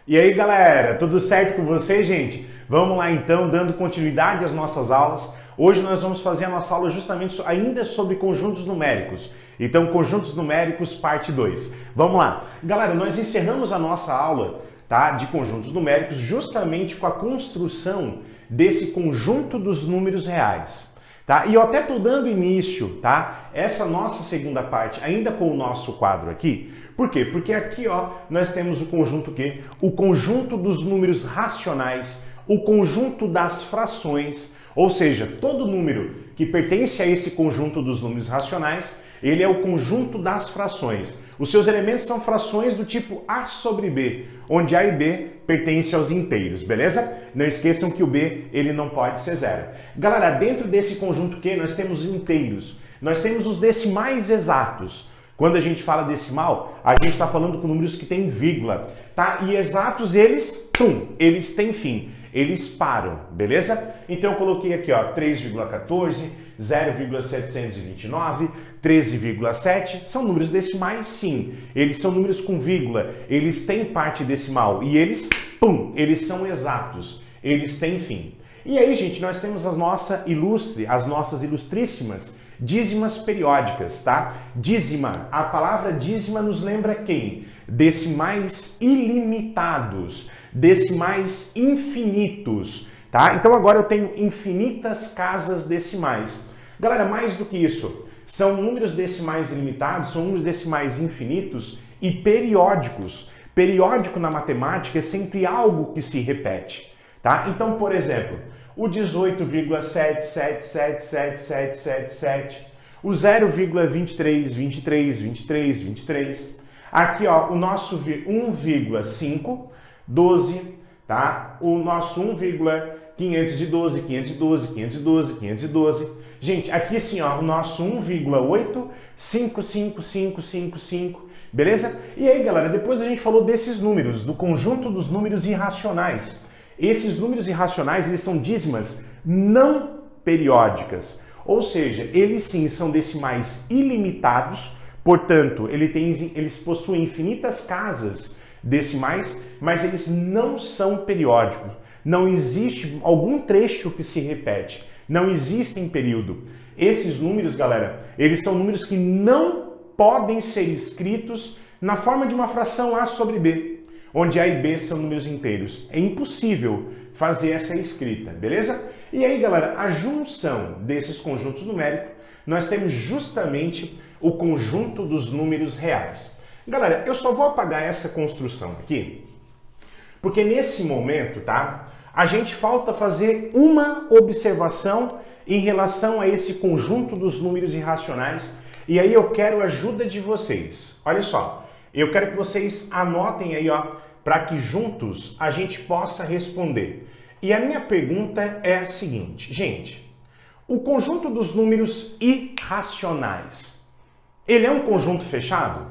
E aí, galera, tudo certo com vocês, gente? Vamos lá então, dando continuidade às nossas aulas. Hoje nós vamos fazer a nossa aula justamente ainda sobre conjuntos numéricos. Então, conjuntos numéricos, parte 2. Vamos lá. Galera, nós encerramos a nossa aula, tá, de conjuntos numéricos justamente com a construção desse conjunto dos números reais. Tá? E eu até estou dando início, tá? Essa nossa segunda parte, ainda com o nosso quadro aqui. Por quê? Porque aqui, ó, nós temos o conjunto quê? O conjunto dos números racionais, o conjunto das frações, ou seja, todo número que pertence a esse conjunto dos números racionais, ele é o conjunto das frações. Os seus elementos são frações do tipo A sobre B, onde A e B pertencem aos inteiros, beleza? Não esqueçam que o B, ele não pode ser zero. Galera, dentro desse conjunto Q, nós temos inteiros. Nós temos os decimais exatos. Quando a gente fala decimal, a gente está falando com números que têm vírgula, tá? E exatos, eles têm fim. Eles param, beleza? Então eu coloquei aqui, ó, 3,14, 0,729, 13,7, são números decimais, sim. Eles são números com vírgula, eles têm parte decimal e eles são exatos, eles têm fim. E aí, gente, nós temos as nossas ilustríssimas dízimas periódicas, tá? Dízima, a palavra dízima nos lembra quem? Decimais ilimitados, decimais infinitos, tá? Então agora eu tenho infinitas casas decimais. Galera, mais do que isso, são números decimais ilimitados, são números decimais infinitos e periódicos. Periódico na matemática é sempre algo que se repete, tá? Então, por exemplo, o 18,7777777, o 0,23232323, aqui ó, o nosso 1,5, 12, tá? O nosso 1,512, 512, 512, 512. Gente, aqui assim ó, o nosso 1,8, 55555, beleza? E aí, galera, depois a gente falou desses números, do conjunto dos números irracionais. Esses números irracionais, eles são dízimas não periódicas, ou seja, eles sim são decimais ilimitados, portanto, eles possuem infinitas casas decimais, mas eles não são periódicos. Não existe algum trecho que se repete, não existe em período. Esses números, galera, eles são números que não podem ser escritos na forma de uma fração A sobre B, onde A e B são números inteiros. É impossível fazer essa escrita, beleza? E aí, galera, a junção desses conjuntos numéricos, nós temos justamente o conjunto dos números reais. Galera, eu só vou apagar essa construção aqui, porque nesse momento, tá? A gente falta fazer uma observação em relação a esse conjunto dos números irracionais, e aí eu quero a ajuda de vocês. Olha só. Eu quero que vocês anotem aí, ó, para que juntos a gente possa responder. E a minha pergunta é a seguinte, gente, o conjunto dos números irracionais, ele é um conjunto fechado?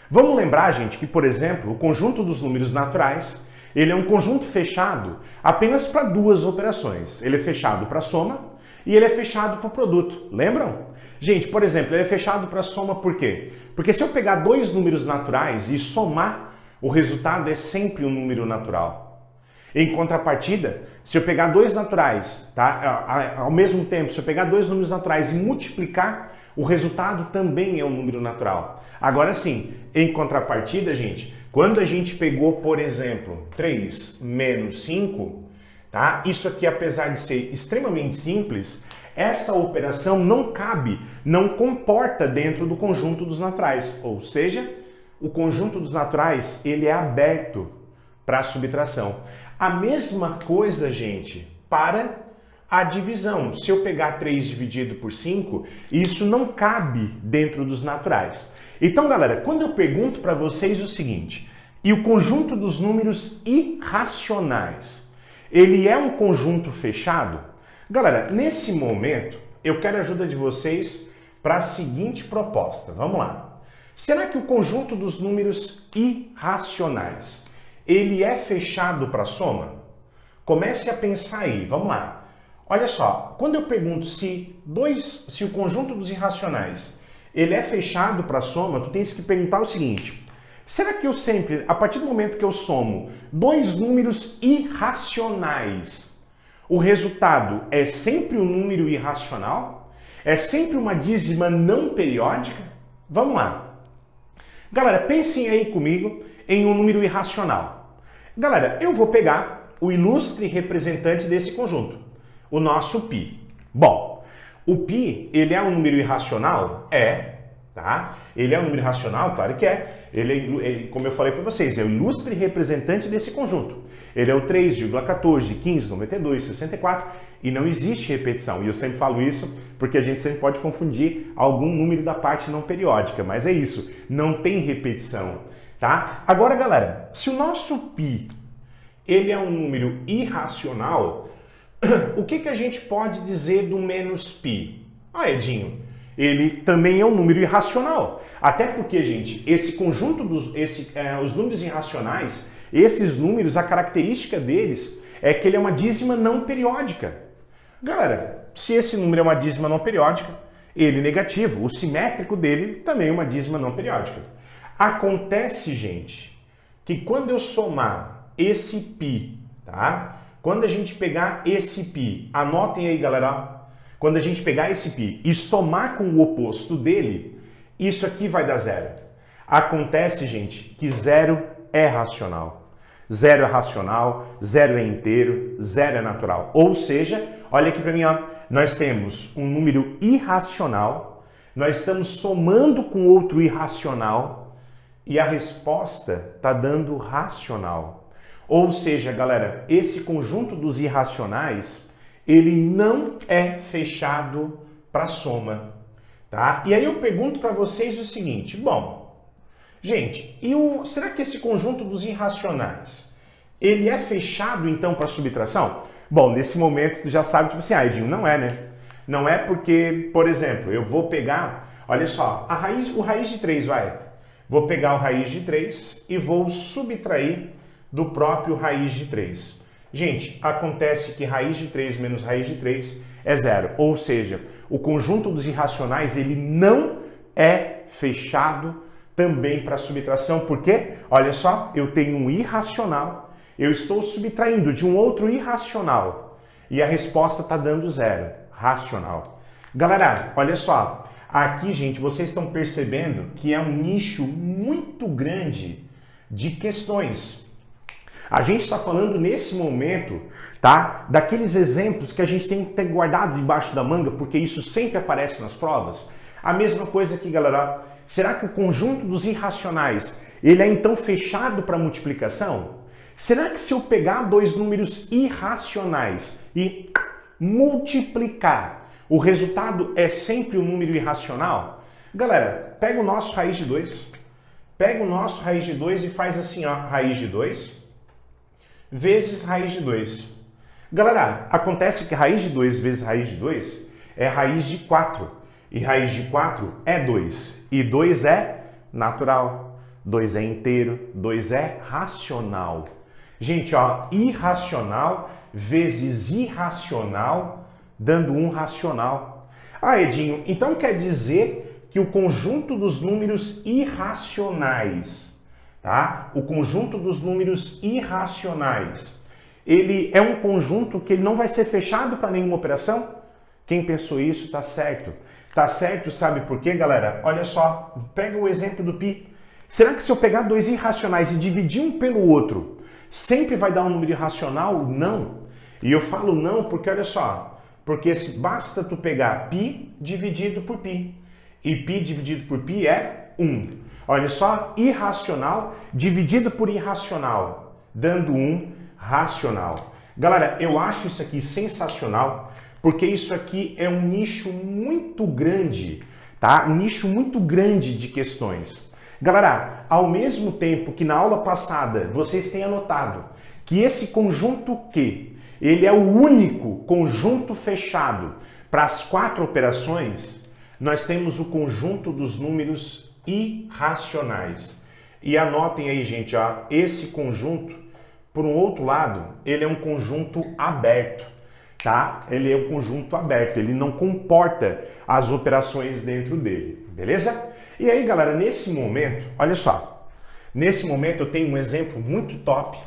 Vamos lembrar, gente, que, por exemplo, o conjunto dos números naturais, ele é um conjunto fechado apenas para duas operações. Ele é fechado para a soma e ele é fechado para o produto. Lembram? Gente, por exemplo, ele é fechado para a soma por quê? Porque se eu pegar dois números naturais e somar, o resultado é sempre um número natural. Em contrapartida, se eu pegar dois naturais, tá? Ao mesmo tempo, se eu pegar dois números naturais e multiplicar, o resultado também é um número natural. Agora sim, em contrapartida, gente, quando a gente pegou, por exemplo, 3 menos 5, tá? Isso aqui, apesar de ser extremamente simples, essa operação não cabe, não comporta dentro do conjunto dos naturais, ou seja, o conjunto dos naturais, ele é aberto para a subtração. A mesma coisa, gente, para a divisão. Se eu pegar 3 dividido por 5, isso não cabe dentro dos naturais. Então, galera, quando eu pergunto para vocês o seguinte, e o conjunto dos números irracionais, ele é um conjunto fechado? Galera, nesse momento, eu quero a ajuda de vocês para a seguinte proposta. Vamos lá. Será que o conjunto dos números irracionais, ele é fechado para a soma? Comece a pensar aí. Vamos lá. Olha só, quando eu pergunto se o conjunto dos irracionais, ele é fechado para a soma, tu tens que perguntar o seguinte. Será que eu sempre, a partir do momento que eu somo dois números irracionais, o resultado é sempre um número irracional? É sempre uma dízima não periódica? Vamos lá. Galera, pensem aí comigo em um número irracional. Galera, eu vou pegar o ilustre representante desse conjunto, o nosso π. Bom, o π, ele é um número irracional? É, tá? Ele é um número irracional? Claro que é. Ele, como eu falei para vocês, é o ilustre representante desse conjunto. Ele é o 3,14, 15, 92, 64 e não existe repetição. E eu sempre falo isso porque a gente sempre pode confundir algum número da parte não periódica, mas é isso, não tem repetição, tá? Agora, galera, se o nosso π ele é um número irracional, o que a gente pode dizer do menos π? Ah, Edinho, ele também é um número irracional. Até porque, gente, esse conjunto os números irracionais, esses números, a característica deles é que ele é uma dízima não periódica. Galera, se esse número é uma dízima não periódica, ele é negativo. O simétrico dele também é uma dízima não periódica. Acontece, gente, que quando eu somar esse π, tá? Quando a gente pegar esse π, anotem aí, galera, quando a gente pegar esse π e somar com o oposto dele, isso aqui vai dar zero. Acontece, gente, que zero é racional. Zero é racional, zero é inteiro, zero é natural. Ou seja, olha aqui para mim, ó, nós temos um número irracional, nós estamos somando com outro irracional e a resposta está dando racional. Ou seja, galera, esse conjunto dos irracionais, ele não é fechado para soma. Tá? E aí eu pergunto para vocês o seguinte, bom, gente, será que esse conjunto dos irracionais, ele é fechado então para subtração? Bom, nesse momento tu já sabe, tipo assim, Edinho, não é, né? Não é porque, por exemplo, eu vou pegar, olha só, o raiz de 3, vai. Vou pegar o raiz de 3 e vou subtrair do próprio raiz de 3. Gente, acontece que raiz de 3 menos raiz de 3 é zero, ou seja, o conjunto dos irracionais, ele não é fechado também para subtração, porque, olha só, eu tenho um irracional, eu estou subtraindo de um outro irracional, e a resposta está dando zero, racional. Galera, olha só, aqui, gente, vocês estão percebendo que é um nicho muito grande de questões. A gente está falando nesse momento, tá? Daqueles exemplos que a gente tem que ter guardado debaixo da manga, porque isso sempre aparece nas provas. A mesma coisa aqui, galera. Será que o conjunto dos irracionais, ele é então fechado para multiplicação? Será que se eu pegar dois números irracionais e multiplicar, o resultado é sempre um número irracional? Galera, pega o nosso raiz de 2. Pega o nosso raiz de 2 e faz assim, ó, raiz de 2 vezes raiz de 2. Galera, acontece que raiz de 2 vezes raiz de 2 é raiz de 4. E raiz de 4 é 2. E 2 é natural. 2 é inteiro. 2 é racional. Gente, ó, irracional vezes irracional, dando um racional. Ah, Edinho, então quer dizer que o conjunto dos números irracionais, tá? O conjunto dos números irracionais, ele é um conjunto que ele não vai ser fechado para nenhuma operação? Quem pensou isso está certo. Tá certo, sabe por quê, galera? Olha só, pega o exemplo do π. Será que se eu pegar dois irracionais e dividir um pelo outro, sempre vai dar um número irracional? Não. E eu falo não porque, olha só, porque basta tu pegar π dividido por π. E π dividido por π é 1. Olha só, irracional dividido por irracional, dando um racional. Galera, eu acho isso aqui sensacional, porque isso aqui é um nicho muito grande, tá? Um nicho muito grande de questões. Galera, ao mesmo tempo que na aula passada vocês têm anotado que esse conjunto Q, ele é o único conjunto fechado para as 4 operações, nós temos o conjunto dos números irracionais. E anotem aí, gente, ó, esse conjunto, por um outro lado, ele é um conjunto aberto, tá? Ele é um conjunto aberto, ele não comporta as operações dentro dele, beleza? E aí, galera, nesse momento, olha só, Nesse momento eu tenho um exemplo muito top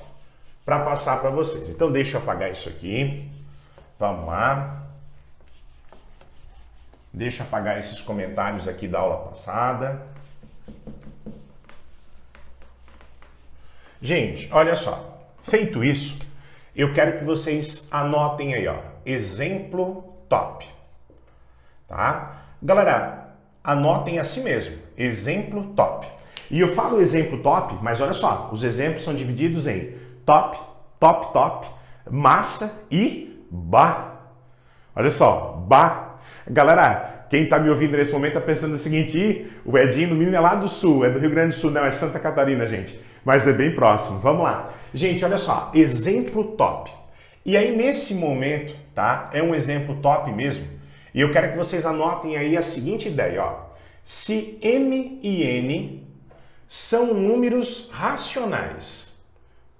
para passar para vocês. Então deixa eu apagar isso aqui. Vamos lá. Deixa eu apagar esses comentários aqui da aula passada. Gente, olha só. Feito isso, eu quero que vocês anotem aí, ó. Exemplo top. Tá? Galera, anotem assim mesmo. Exemplo top. E eu falo exemplo top, mas olha só. Os exemplos são divididos em top, top, top, massa e ba. Olha só, ba. Galera, quem tá me ouvindo nesse momento tá pensando o seguinte, o Edinho, no mínimo, é lá do sul, é do Rio Grande do Sul, não, é Santa Catarina, gente. Mas é bem próximo. Vamos lá. Gente, olha só, exemplo top. E aí, nesse momento, tá? É um exemplo top mesmo. E eu quero que vocês anotem aí a seguinte ideia, ó. Se M e N são números racionais,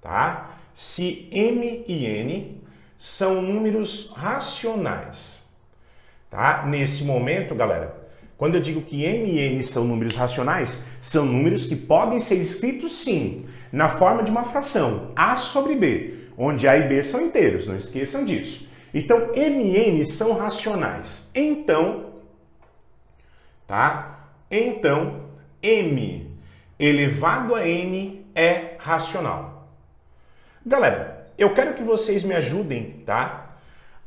tá? Se M e N são números racionais, tá? Nesse momento, galera, quando eu digo que M e N são números racionais, são números que podem ser escritos, sim, na forma de uma fração, A sobre B, onde A e B são inteiros, não esqueçam disso. Então, M e N são racionais. Então, tá? Então, M elevado a N é racional. Galera, eu quero que vocês me ajudem, tá?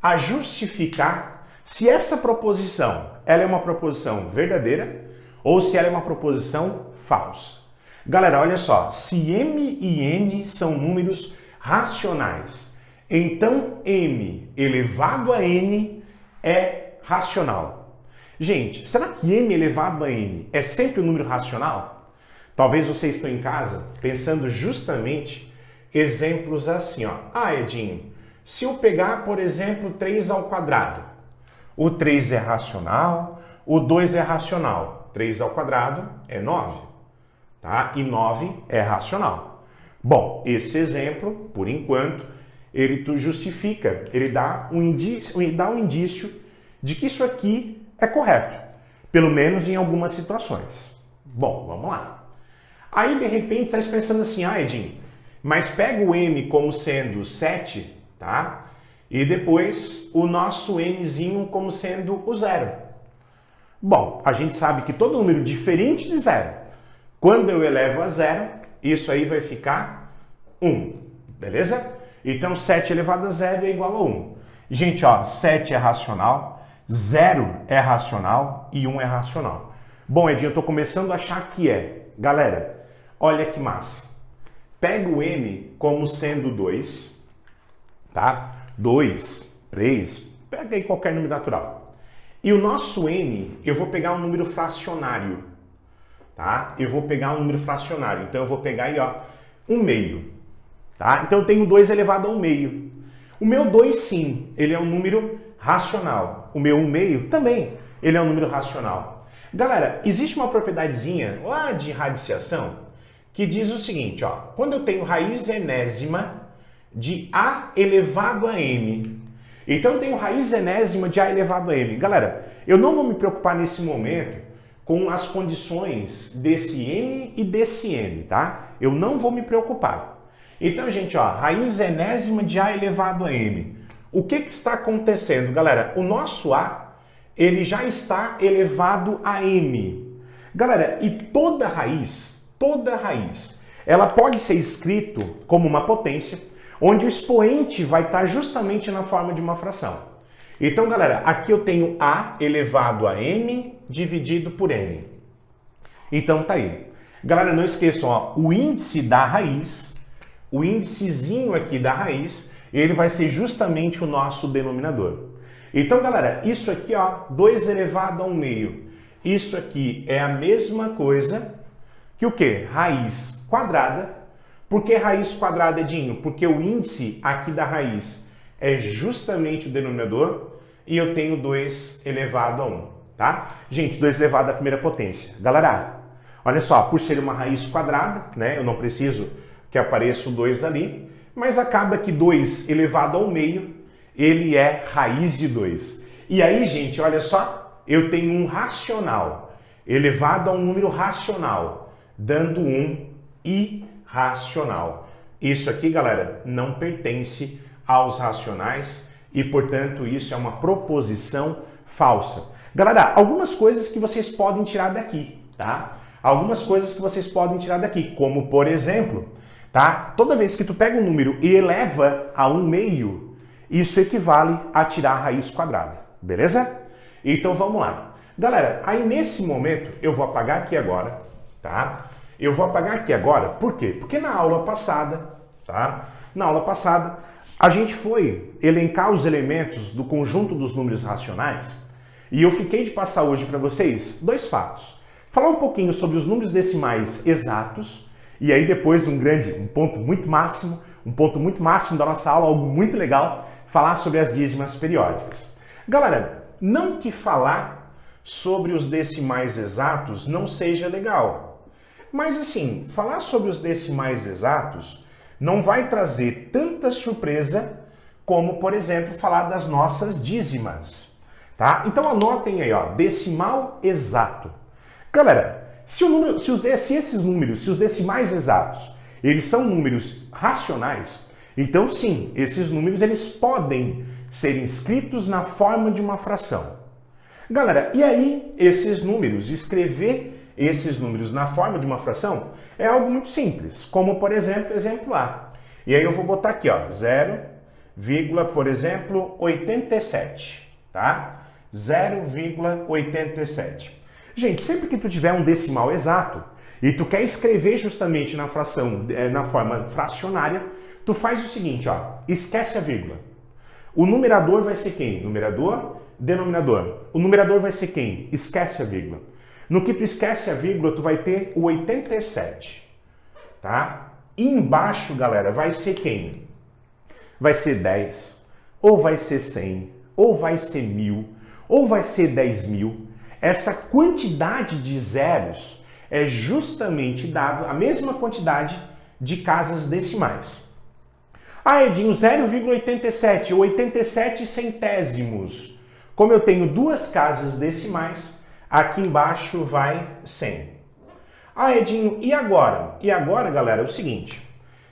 A justificar se essa proposição, ela é uma proposição verdadeira ou se ela é uma proposição falsa. Galera, olha só, se M e N são números racionais, então M elevado a N é racional. Gente, será que M elevado a N é sempre um número racional? Talvez vocês estão em casa pensando justamente exemplos assim, ó. Ah, Edinho, se eu pegar, por exemplo, 3 ao quadrado, o 3 é racional, o 2 é racional. 3 ao quadrado é 9, tá? E 9 é racional. Bom, esse exemplo, por enquanto, ele justifica, ele dá um indício de que isso aqui é correto, pelo menos em algumas situações. Bom, vamos lá. Aí, de repente, está pensando assim, ah, Edinho, mas pega o M como sendo 7, tá? E depois o nosso Nzinho como sendo o 0. Bom, a gente sabe que todo número diferente de 0, quando eu elevo a 0, isso aí vai ficar 1, beleza? Então, 7 elevado a 0 é igual a 1. Gente, ó, 7 é racional, 0 é racional e 1 é racional. Bom, Edinho, eu tô começando a achar que é. Galera, olha que massa. Pega o M como sendo 2, tá? 2, 3, pega aí qualquer número natural. E o nosso N, eu vou pegar um número fracionário, tá? Eu vou pegar um número fracionário, então eu vou pegar aí, ó, 1/2, tá? Então eu tenho 2 elevado a 1/2. O meu 2, sim, ele é um número racional. O meu 1/2 também, ele é um número racional. Galera, existe uma propriedadezinha lá de radiciação que diz o seguinte, ó, quando eu tenho raiz enésima de A elevado a M, então eu tenho raiz enésima de A elevado a M. Galera, eu não vou me preocupar nesse momento com as condições desse N e desse M, tá? Eu não vou me preocupar. Então, gente, ó, raiz enésima de A elevado a M. O que está acontecendo, galera? O nosso A, ele já está elevado a M. Galera, e toda raiz, ela pode ser escrito como uma potência, onde o expoente vai estar justamente na forma de uma fração. Então, galera, aqui eu tenho A elevado a M dividido por N. Então, tá aí. Galera, não esqueçam, ó, o índice da raiz, o índicezinho aqui da raiz, ele vai ser justamente o nosso denominador. Então, galera, isso aqui, ó, 2 elevado a 1/2. Isso aqui é a mesma coisa que o quê? Raiz quadrada. Por que raiz quadrada, Edinho? Porque o índice aqui da raiz é justamente o denominador e eu tenho 2 elevado a 1, tá? Gente, 2 elevado à primeira potência. Galera, olha só, por ser uma raiz quadrada, né? Eu não preciso que apareça o 2 ali, mas acaba que 2 elevado a 1/2, ele é raiz de 2. E aí, gente, olha só, eu tenho um racional elevado a um número racional, dando 1 irracional. Isso aqui, galera, não pertence aos racionais e, portanto, isso é uma proposição falsa. Galera, algumas coisas que vocês podem tirar daqui, tá? Algumas coisas que vocês podem tirar daqui, como, por exemplo, tá? Toda vez que tu pega um número e eleva a 1/2, isso equivale a tirar a raiz quadrada, beleza? Então, vamos lá. Galera, aí nesse momento, eu vou apagar aqui agora, tá? Eu vou apagar aqui agora, por quê? Porque na aula passada, tá? Na aula passada, a gente foi elencar os elementos do conjunto dos números racionais e eu fiquei de passar hoje para vocês dois fatos. Falar um pouquinho sobre os números decimais exatos e aí depois um ponto muito máximo da nossa aula, algo muito legal, falar sobre as dízimas periódicas. Galera, não que falar sobre os decimais exatos não seja legal, mas assim, falar sobre os decimais exatos não vai trazer tanta surpresa como, por exemplo, falar das nossas dízimas, tá? Então anotem aí, ó, decimal exato. Galera, se os decimais exatos, eles são números racionais, então sim, esses números eles podem ser inscritos na forma de uma fração. Galera, e aí esses números, escrever esses números na forma de uma fração é algo muito simples, como por exemplo, exemplo A. E aí eu vou botar aqui, ó, 0, por exemplo, 87, tá? 0,87. Gente, sempre que tu tiver um decimal exato e tu quer escrever justamente na fração, na forma fracionária, tu faz o seguinte, ó, esquece a vírgula. O numerador vai ser quem? Numerador, denominador. O numerador vai ser quem? Esquece a vírgula. No que tu esquece a vírgula, tu vai ter o 87, tá? E embaixo, galera, vai ser quem? Vai ser 10, ou vai ser 100, ou vai ser 1000, ou vai ser 10.000. Essa quantidade de zeros é justamente dado a mesma quantidade de casas decimais. Ah, Edinho, 0,87 ou 87 centésimos. Como eu tenho duas casas decimais, aqui embaixo vai 100. Ah, Edinho, e agora? E agora, galera, é o seguinte,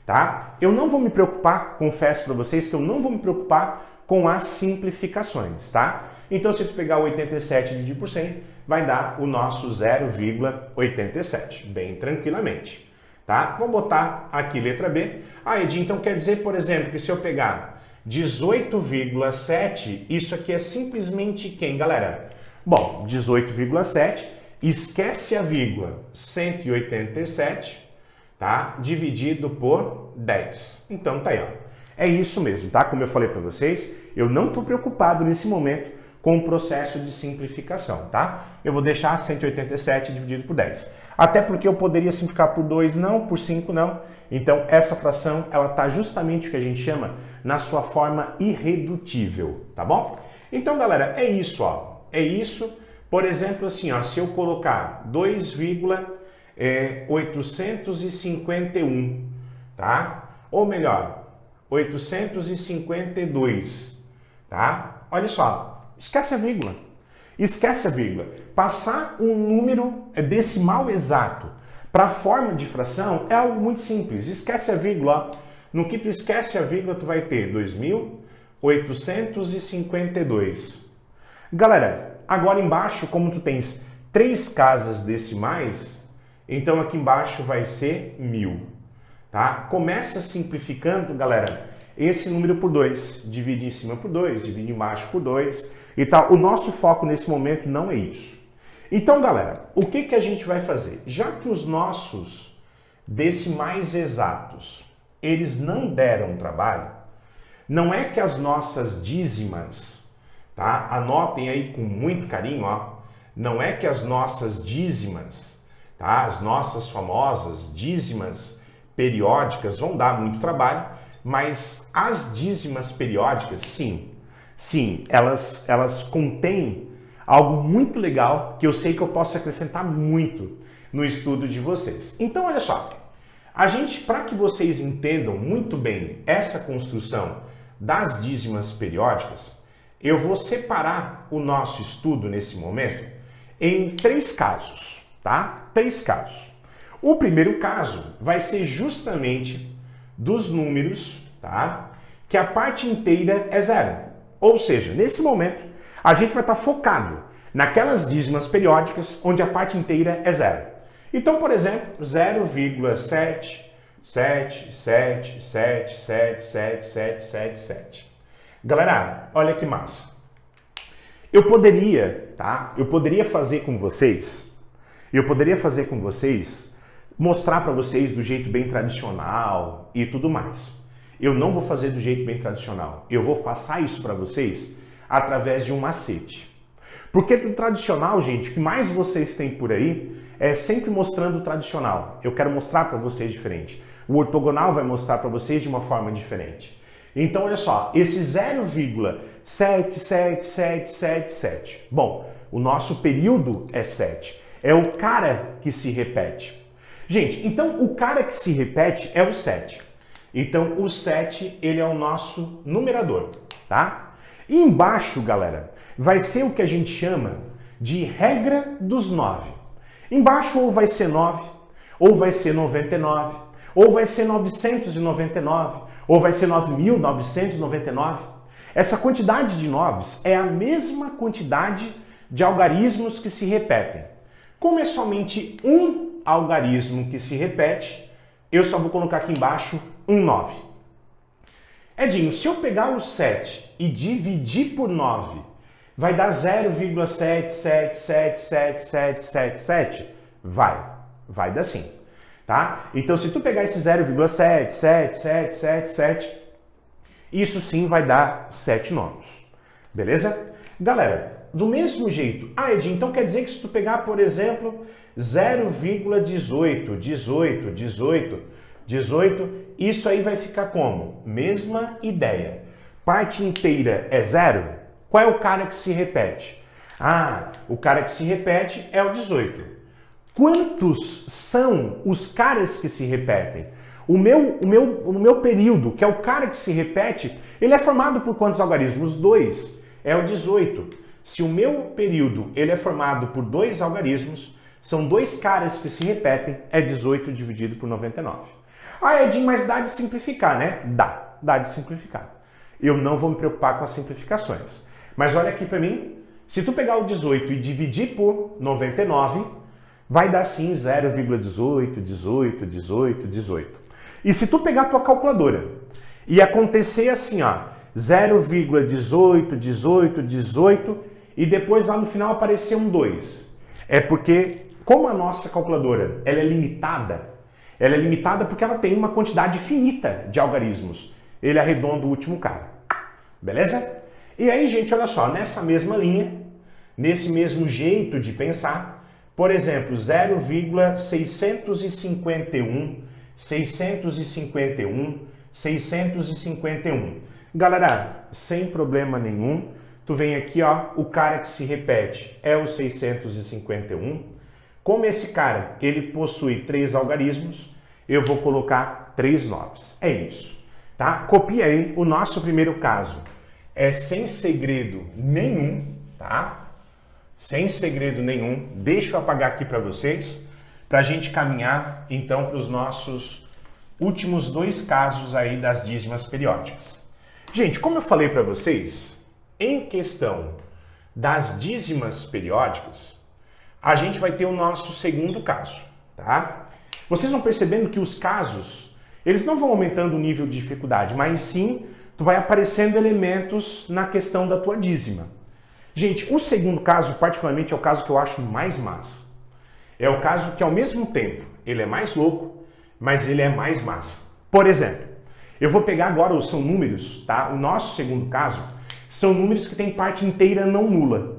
tá? Eu não vou me preocupar, confesso para vocês que eu não vou me preocupar com as simplificações, tá? Então, se tu pegar o 87 e dividir por 100, vai dar o nosso 0,87, bem tranquilamente, tá? Vou botar aqui letra B. Ah, Edinho, então quer dizer, por exemplo, que se eu pegar 18,7, isso aqui é simplesmente quem, galera? Bom, 18,7, esquece a vírgula, 187, tá? Dividido por 10. Então tá aí, ó. É isso mesmo, tá? Como eu falei para vocês, eu não estou preocupado nesse momento com o processo de simplificação, tá? Eu vou deixar 187 dividido por 10. Até porque eu poderia simplificar por 2 não, por 5 não. Então essa fração, ela tá justamente o que a gente chama na sua forma irredutível, tá bom? Então, galera, é isso, ó. É isso, por exemplo, assim, ó, se eu colocar 2,851, tá? Ou melhor, 852, tá? Olha só, esquece a vírgula. Esquece a vírgula. Passar um número decimal exato para a forma de fração é algo muito simples. Esquece a vírgula, ó. No que tu esquece a vírgula, tu vai ter 2.852. Galera, agora embaixo, como tu tens 3 casas decimais, então aqui embaixo vai ser 1000, tá? Começa simplificando, galera, esse número por 2. Divide em cima por 2, divide embaixo por 2 e tal. O nosso foco nesse momento não é isso. Então, galera, o que a gente vai fazer? Já que os nossos decimais exatos, eles não deram trabalho, não é que as nossas dízimas, tá? Anotem aí com muito carinho, ó. Não é que as nossas dízimas, tá? As nossas famosas dízimas periódicas vão dar muito trabalho, mas as dízimas periódicas, sim, elas contêm algo muito legal que eu sei que eu posso acrescentar muito no estudo de vocês. Então, olha só, para que vocês entendam muito bem essa construção das dízimas periódicas, eu vou separar o nosso estudo nesse momento em 3 casos, tá? 3 casos. O primeiro caso vai ser justamente dos números, tá? Que a parte inteira é zero. Ou seja, nesse momento, a gente vai estar focado naquelas dízimas periódicas onde a parte inteira é zero. Então, por exemplo, 0,777777777. Galera, olha que massa. Eu poderia fazer com vocês, mostrar para vocês do jeito bem tradicional e tudo mais. Eu não vou fazer do jeito bem tradicional. Eu vou passar isso para vocês através de um macete. Porque do tradicional, gente, o que mais vocês têm por aí é sempre mostrando o tradicional. Eu quero mostrar para vocês diferente. O ortogonal vai mostrar para vocês de uma forma diferente. Então, olha só, esse 0,77777. Bom, o nosso período é 7. É o cara que se repete. Gente, então o cara que se repete é o 7. Então, o 7, ele é o nosso numerador, tá? E embaixo, galera, vai ser o que a gente chama de regra dos 9. Embaixo ou vai ser 9, ou vai ser 99, ou vai ser 999, ou vai ser 9.999. Essa quantidade de 9s é a mesma quantidade de algarismos que se repetem. Como é somente um algarismo que se repete, eu só vou colocar aqui embaixo um 9. Edinho, se eu pegar o 7 e dividir por 9, vai dar 0,7777777? Vai dar sim, tá? Então, se tu pegar esse 0,77777, isso sim vai dar 7 nonos, beleza? Galera, do mesmo jeito, Edinho, então quer dizer que se tu pegar, por exemplo, 0,18, isso aí vai ficar como? Mesma ideia. Parte inteira é 0? Qual é o cara que se repete? O cara que se repete é o 18. Quantos são os caras que se repetem? O meu período, que é o cara que se repete, ele é formado por quantos algarismos? 2. É o 18. Se o meu período ele é formado por 2 algarismos, são 2 caras que se repetem, é 18 dividido por 99. Edinho, mas dá de simplificar, né? Dá de simplificar. Eu não vou me preocupar com as simplificações. Mas olha aqui para mim, se tu pegar o 18 e dividir por 99, vai dar sim 0,18. E se tu pegar a tua calculadora e acontecer assim, 0,18 e depois lá no final aparecer um 2, é porque, como a nossa calculadora ela é limitada porque ela tem uma quantidade finita de algarismos. Ele arredonda o último cara. Beleza? E aí, gente, olha só, nessa mesma linha, nesse mesmo jeito de pensar, por exemplo, 651. Galera, sem problema nenhum, tu vem aqui, o cara que se repete é o 651. Como esse cara, ele possui 3 algarismos, eu vou colocar 3 9s. É isso, tá? Copia aí o nosso primeiro caso. É sem segredo nenhum, tá? Sem segredo nenhum. Deixa eu apagar aqui para vocês, para a gente caminhar, então, para os nossos últimos 2 casos aí das dízimas periódicas. Gente, como eu falei para vocês, em questão das dízimas periódicas, a gente vai ter o nosso segundo caso, tá? Vocês vão percebendo que os casos, eles não vão aumentando o nível de dificuldade, mas sim, tu vai aparecendo elementos na questão da tua dízima. Gente, o segundo caso, particularmente, é o caso que eu acho mais massa. É o caso que, ao mesmo tempo, ele é mais louco, mas ele é mais massa. Por exemplo, eu vou pegar agora, são números, tá? O nosso segundo caso são números que têm parte inteira não nula.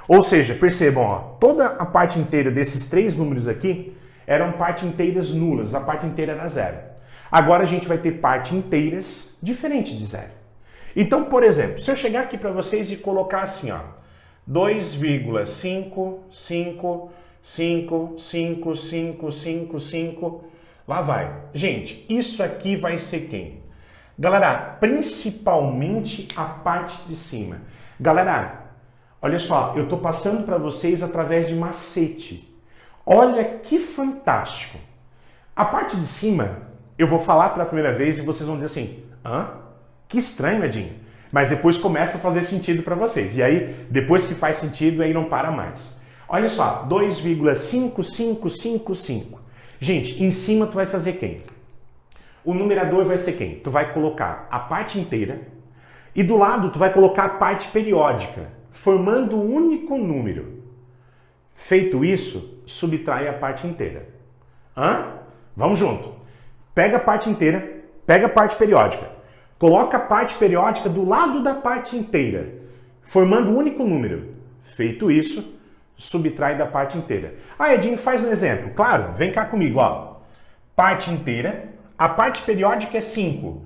Ou seja, percebam, toda a parte inteira desses 3 números aqui eram parte inteiras nulas, a parte inteira era 0. Agora a gente vai ter parte inteiras diferente de 0. Então, por exemplo, se eu chegar aqui para vocês e colocar assim, 2,5555555, lá vai. Gente, isso aqui vai ser quem? Galera, principalmente a parte de cima. Galera, olha só, eu estou passando para vocês através de macete. Olha que fantástico. A parte de cima, eu vou falar pela primeira vez e vocês vão dizer assim, hã? Que estranho, Edinho. Mas depois começa a fazer sentido para vocês. E aí, depois que faz sentido, aí não para mais. Olha só, 2,5555. Gente, em cima tu vai fazer quem? O numerador vai ser quem? Tu vai colocar a parte inteira e do lado tu vai colocar a parte periódica, formando um único número. Feito isso, subtrai a parte inteira. Hã? Vamos junto. Pega a parte inteira, pega a parte periódica. Coloca a parte periódica do lado da parte inteira, formando um único número. Feito isso, subtrai da parte inteira. Ah, Edinho, faz um exemplo. Claro, vem cá comigo, ó. Parte inteira, a parte periódica é 5.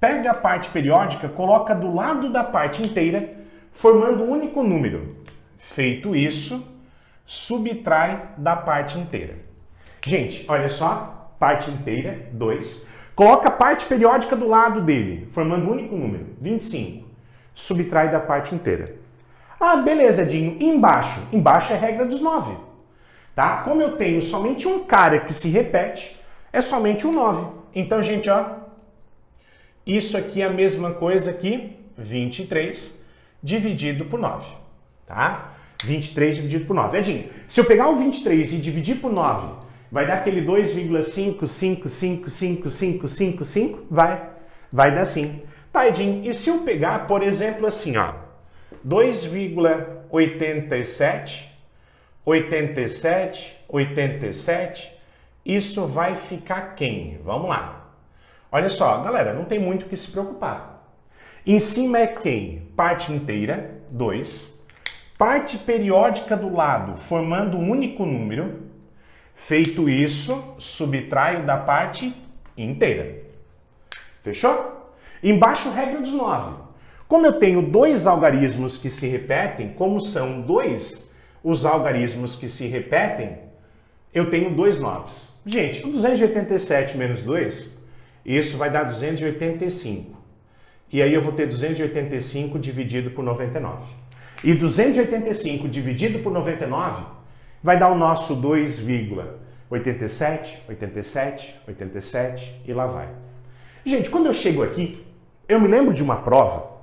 Pega a parte periódica, coloca do lado da parte inteira, formando um único número. Feito isso, subtrai da parte inteira. Gente, olha só, parte inteira, 2. Coloca a parte periódica do lado dele, formando um único número, 25. Subtrai da parte inteira. Ah, beleza, Edinho. E embaixo? Embaixo é a regra dos 9. Tá? Como eu tenho somente um cara que se repete, é somente um 9. Então, gente, ó, isso aqui é a mesma coisa que 23 dividido por 9. Tá? 23 dividido por 9. Edinho, se eu pegar o 23 e dividir por 9, vai dar aquele 2,555555? Vai dar sim. Tá, Edinho, e se eu pegar, por exemplo, assim, ó, 2,87, 87, 87, isso vai ficar quem? Vamos lá. Olha só, galera, não tem muito o que se preocupar. Em cima é quem? Parte inteira, 2. Parte periódica do lado, formando um único número. Feito isso, subtraio da parte inteira. Fechou? Embaixo, regra dos 9. Como eu tenho dois algarismos que se repetem, como são 2 os algarismos que se repetem, eu tenho 2 9s. Gente, 287 menos 2, isso vai dar 285. E aí eu vou ter 285 dividido por 99. E 285 dividido por 99 vai dar o nosso 2,87, 87, 87 e lá vai. Gente, quando eu chego aqui, eu me lembro de uma prova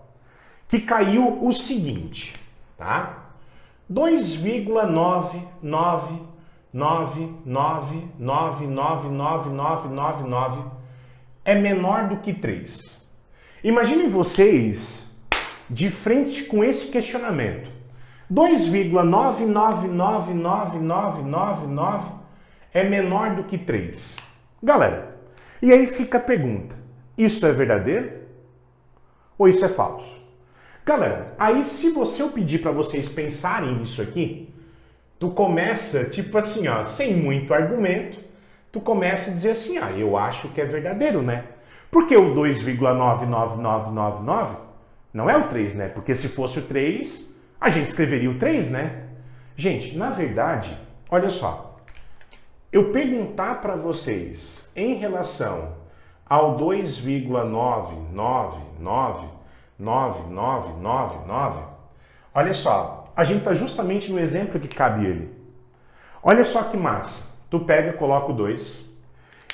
que caiu o seguinte, tá? 2,99999999999 é menor do que 3. Imaginem vocês de frente com esse questionamento. 2,99999999 é menor do que 3. Galera, e aí fica a pergunta, isso é verdadeiro ou isso é falso? Galera, aí se eu pedir para vocês pensarem nisso aqui, tu começa, tipo assim, ó, sem muito argumento, tu começa a dizer assim, eu acho que é verdadeiro, né? Porque o 2,99999 não é o 3, né? Porque se fosse o 3, a gente escreveria o 3, né? Gente, na verdade, olha só, eu perguntar para vocês em relação ao 2,9999999, olha só, a gente está justamente no exemplo que cabe ele. Olha só que massa. Tu pega, coloca o 2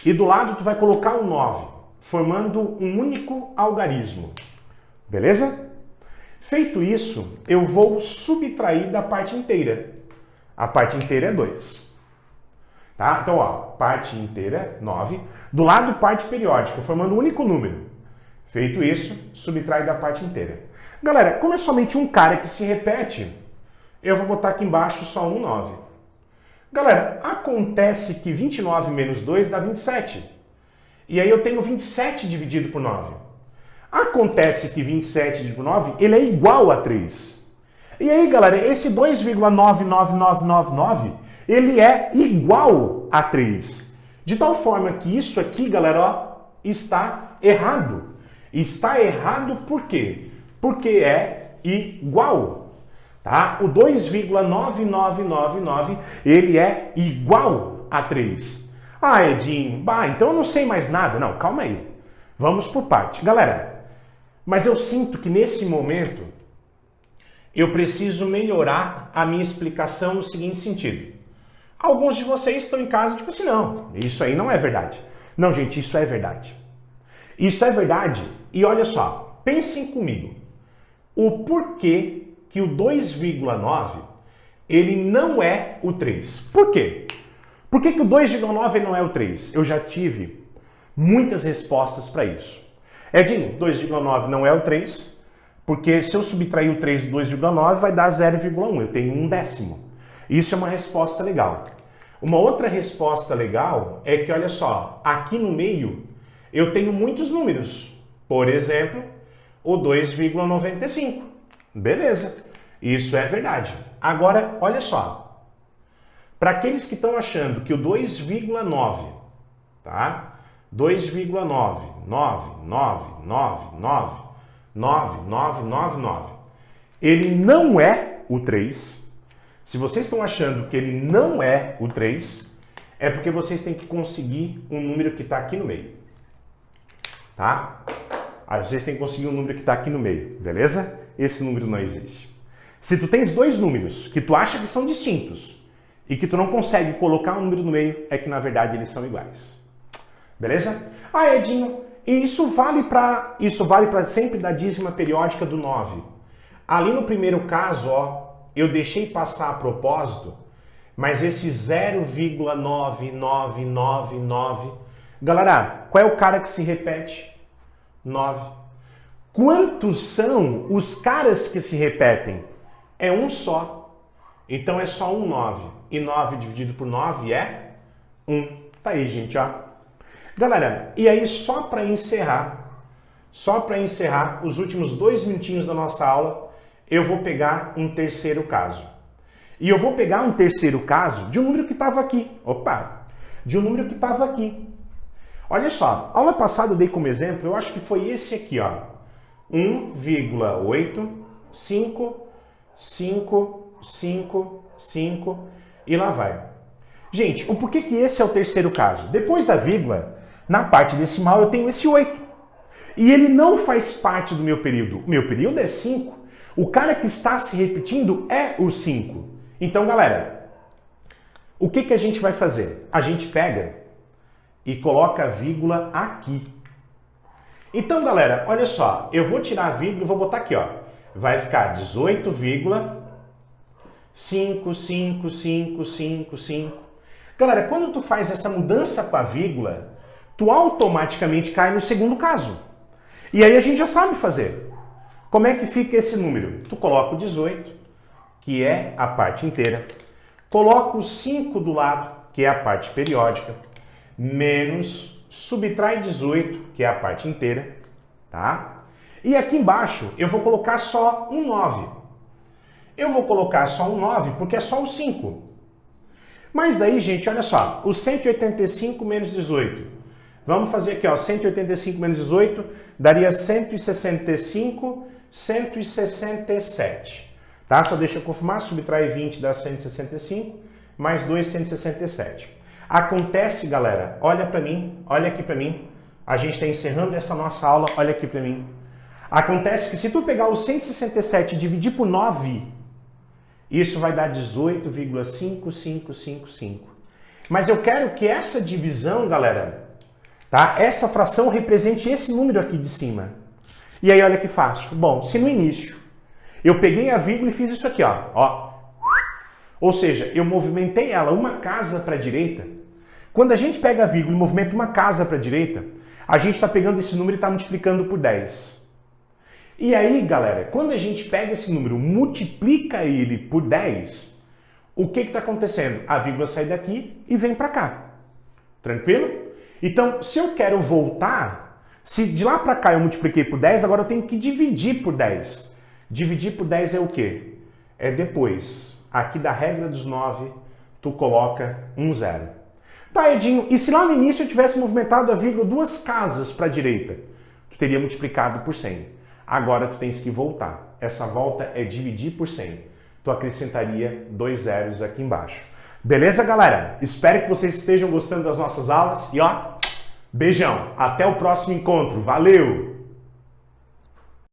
e do lado tu vai colocar o 9, formando um único algarismo. Beleza? Feito isso, eu vou subtrair da parte inteira. A parte inteira é 2. Tá? Então, ó, parte inteira, 9. Do lado, parte periódica, formando um único número. Feito isso, subtrai da parte inteira. Galera, como é somente um cara que se repete, eu vou botar aqui embaixo só um 9. Galera, acontece que 29 menos 2 dá 27. E aí eu tenho 27 dividido por 9. Acontece que 27 dividido por 9, ele é igual a 3. E aí, galera, esse 2,99999, ele é igual a 3. De tal forma que isso aqui, galera, ó, está errado. Está errado por quê? Porque é igual. Tá? O 2,9999, ele é igual a 3. Ah, Edinho, então eu não sei mais nada. Não, calma aí. Vamos por parte. Galera, mas eu sinto que nesse momento eu preciso melhorar a minha explicação no seguinte sentido. Alguns de vocês estão em casa tipo assim, não, isso aí não é verdade. Não, gente, isso é verdade. Isso é verdade. E olha só, pensem comigo. O porquê que o 2,9 ele não é o 3. Por quê? Por que o 2,9 não é o 3? Eu já tive muitas respostas para isso. Edinho, 2,9 não é o 3, porque se eu subtrair o 3 do 2,9 vai dar 0,1, eu tenho um décimo. Isso é uma resposta legal. Uma outra resposta legal é que, olha só, aqui no meio eu tenho muitos números. Por exemplo, o 2,95. Beleza, isso é verdade. Agora, olha só, para aqueles que estão achando que o 2,9, tá? 2,999999999, ele não é o 3. Se vocês estão achando que ele não é o 3, é porque vocês têm que conseguir um número que está aqui no meio. Tá? Aí vocês têm que conseguir um número que está aqui no meio, beleza? Esse número não existe. Se tu tens dois números que tu acha que são distintos e que tu não consegue colocar um número no meio, é que na verdade eles são iguais. Beleza? Ah, Edinho, e isso vale para sempre da dízima periódica do 9. Ali no primeiro caso, ó, eu deixei passar a propósito, mas esse 0,9999, galera, qual é o cara que se repete? 9. Quantos são os caras que se repetem? É um só. Então é só um 9. E 9 dividido por 9 é 1. Tá aí, gente, ó. Galera, e aí só para encerrar os últimos 2 minutinhos da nossa aula, eu vou pegar um terceiro caso. E eu vou pegar um terceiro caso de um número que estava aqui. De um número que estava aqui. Olha só, aula passada eu dei como exemplo, eu acho que foi esse aqui, ó. 1,85555 e lá vai. Gente, o porquê que esse é o terceiro caso? Depois da vírgula, na parte decimal eu tenho esse 8. E ele não faz parte do meu período. O meu período é 5. O cara que está se repetindo é o 5. Então, galera, o que a gente vai fazer? A gente pega e coloca a vírgula aqui. Então, galera, olha só. Eu vou tirar a vírgula e vou botar aqui, ó. Vai ficar 18,55555. Galera, quando tu faz essa mudança com a vírgula, tu automaticamente cai no segundo caso. E aí a gente já sabe fazer. Como é que fica esse número? Tu coloca o 18, que é a parte inteira, coloca o 5 do lado, que é a parte periódica, menos, subtrai 18, que é a parte inteira, tá? E aqui embaixo eu vou colocar só um 9. Eu vou colocar só um 9 porque é só o 5. Mas daí, gente, olha só, o 185 menos 18. Vamos fazer aqui, ó, 185 menos 18 daria 165, 167. Tá? Só deixa eu confirmar, subtrai 20 dá 165, mais 2, 167. Acontece, galera, olha pra mim, olha aqui pra mim, a gente está encerrando essa nossa aula, olha aqui pra mim. Acontece que se tu pegar o 167 e dividir por 9, isso vai dar 18,5555. Mas eu quero que essa divisão, galera, tá? Essa fração represente esse número aqui de cima. E aí, olha que fácil. Bom, se no início eu peguei a vírgula e fiz isso aqui, ó. Ou seja, eu movimentei ela uma casa para a direita. Quando a gente pega a vírgula e movimenta uma casa para a direita, a gente está pegando esse número e está multiplicando por 10. E aí, galera, quando a gente pega esse número, multiplica ele por 10, o que está acontecendo? A vírgula sai daqui e vem para cá. Tranquilo? Então, se eu quero voltar, se de lá para cá eu multipliquei por 10, agora eu tenho que dividir por 10. Dividir por 10 é o quê? É depois, aqui da regra dos 9, tu coloca um 0. Tá, Edinho, e se lá no início eu tivesse movimentado a vírgula 2 casas para a direita? Tu teria multiplicado por 100. Agora tu tens que voltar. Essa volta é dividir por 100. Tu acrescentaria 2 zeros aqui embaixo. Beleza, galera? Espero que vocês estejam gostando das nossas aulas. E ó, beijão. Até o próximo encontro. Valeu!